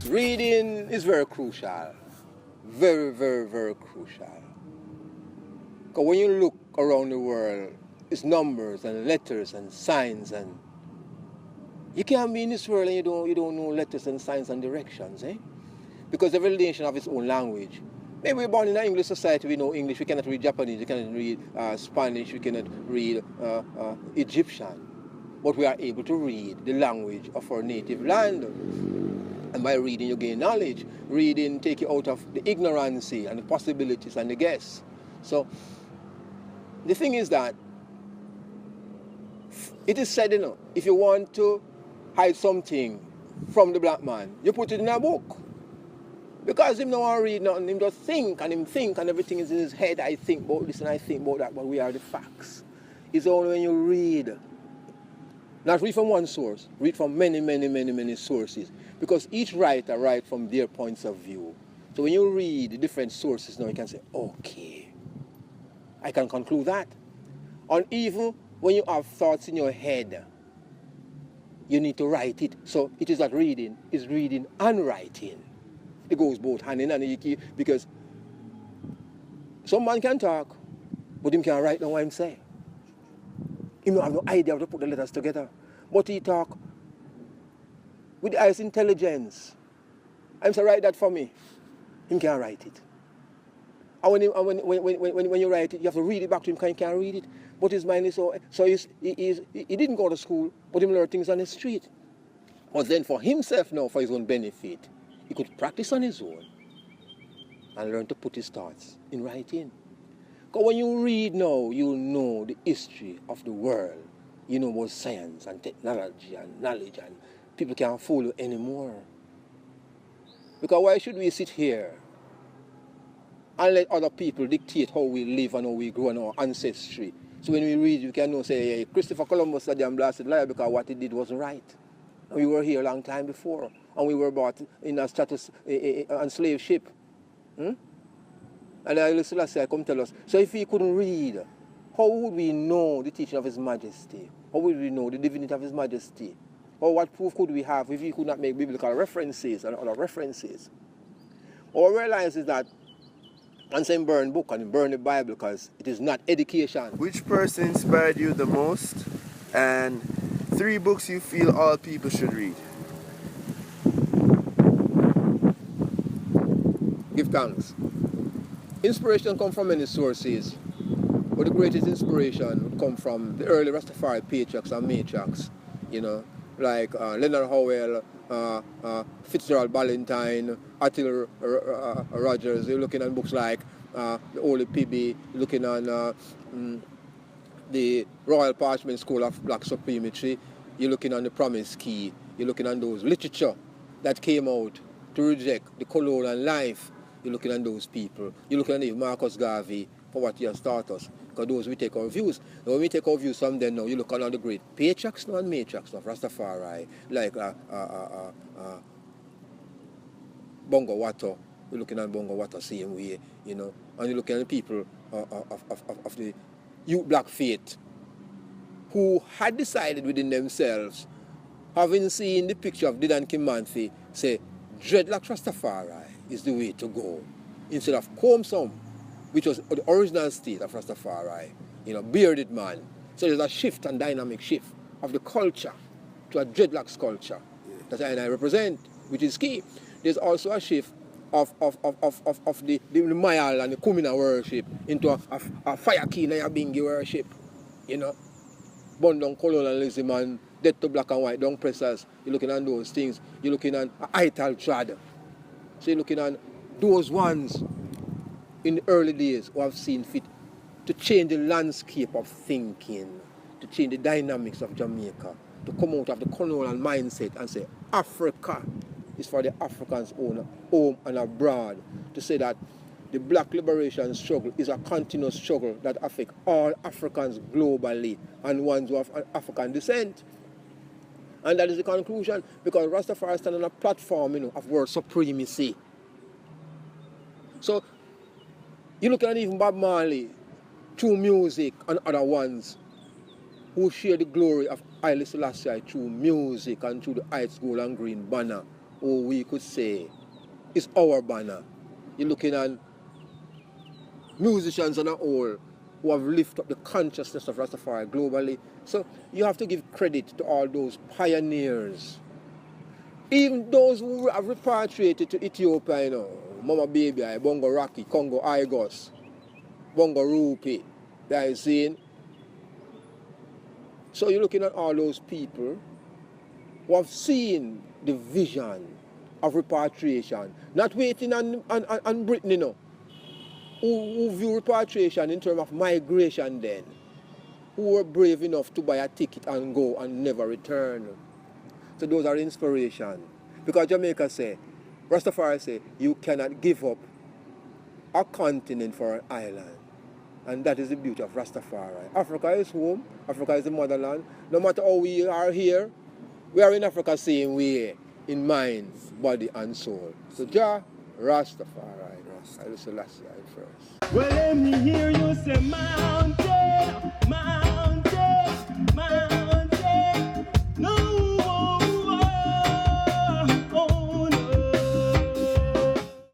Reading is very crucial. Very, very, very crucial. Because when you look around the world, it's numbers and letters and signs, and you can't be in this world and you don't know letters and signs and directions, eh? Because every nation have its own language. Maybe we're born in an English society, we know English, we cannot read Japanese, we cannot read Spanish, we cannot read Egyptian. But we are able to read the language of our native land. And by reading, you gain knowledge. Reading take you out of the ignorancy and the possibilities and the guess. So, the thing is that, it is said, if you want to hide something from the black man, you put it in a book. Because him don't want to read nothing, him just think, and everything is in his head. I think about this and I think about that, but we are the facts. It's only when you read, not read from one source, read from many, many, many, many sources. Because each writer writes from their points of view. So when you read the different sources now, you can say, okay, I can conclude that. And even when you have thoughts in your head, you need to write it. So it is not reading, it's reading and writing. It goes both hand in hand, because some man can talk, but him can't write down what him say. He don't have no idea how to put the letters together. But he talk with the highest intelligence. I'm say, write that for me. Him can't write it. And when you write it, you have to read it back to him because he can't read it. But his mind is so he didn't go to school, but he learned things on the street. But then for himself now, for his own benefit, he could practice on his own and learn to put his thoughts in writing. Because when you read now, you know the history of the world. You know about science and technology and knowledge, and people can't fool you anymore. Because why should we sit here and let other people dictate how we live and how we grow and our ancestry? So when we read, you can know, say, hey, Christopher Columbus is a damn blasted liar because what he did wasn't right. And we were here a long time before, and we were brought in a status on slave ship. And Haile Selassie come tell us, so if he couldn't read, how would we know the teaching of His Majesty? How would we know the divinity of His Majesty? Or what proof could we have if he could not make biblical references and other references? What we realize is that, and say burn book and burn the Bible because it is not education. Which person inspired you the most? And 3 books you feel all people should read? Give thanks. Inspiration comes from many sources, but the greatest inspiration would come from the early Rastafari patriarchs and matriarchs, like Leonard Howell, Fitzgerald Ballantyne, Attil Rogers. You're looking at books like the Holy Pibby, looking at the Royal Parchment School of Black Supremacy, you're looking on the Promise Key, you're looking on those literature that came out to reject the colonial life. You're looking at those people. You're looking at Marcus Garvey for what he has taught us. Because those we take our views. Now when we take our views from them now, you look at all the great patriarchs now and matriarchs of Rastafari, like Bongo Watto. You're looking at Bongo Watto same way, and you're looking at the people of the youth black faith who had decided within themselves, having seen the picture of Didan Kimanthi, say, dreadlock Rastafari is the way to go. Instead of Comsom, which was the original state of Rastafari, bearded man. So there's a shift and dynamic shift of the culture to a dreadlocks culture that I represent, which is key. There's also a shift of the Mayal and the Kumina worship into a fire key and a bingi worship, Burn down colonialism and death to black and white, down pressers. You're looking at those things. You're looking at Ital Trod. So you're looking at those ones in the early days who have seen fit to change the landscape of thinking, to change the dynamics of Jamaica, to come out of the colonial mindset and say Africa is for the Africans' own home and abroad, to say that the black liberation struggle is a continuous struggle that affects all Africans globally and ones who have African descent. And that is the conclusion, because Rastafari stands on a platform of world supremacy. So, you look at even Bob Marley, through music and other ones who share the glory of Haile Selassie through music and through the Heights Gold and Green banner, or we could say, is our banner. You're looking at musicians on a whole who have lifted up the consciousness of Rastafari globally. So you have to give credit to all those pioneers. Even those who have repatriated to Ethiopia, you know, Mama Baby, Bongo Rocky, Congo Igos, Bongo Rupi, that is saying. So you're looking at all those people who have seen the vision of repatriation, not waiting on Britain, you know, who view repatriation in terms of migration then, who were brave enough to buy a ticket and go and never return. So those are inspiration. Because Jamaica say, Rastafari say, you cannot give up a continent for an island. And that is the beauty of Rastafari. Africa is home, Africa is the motherland. No matter how we are here, we are in Africa same way, in mind, body and soul. So Jah, Rastafari. I just last first. Well, let me hear you say, man.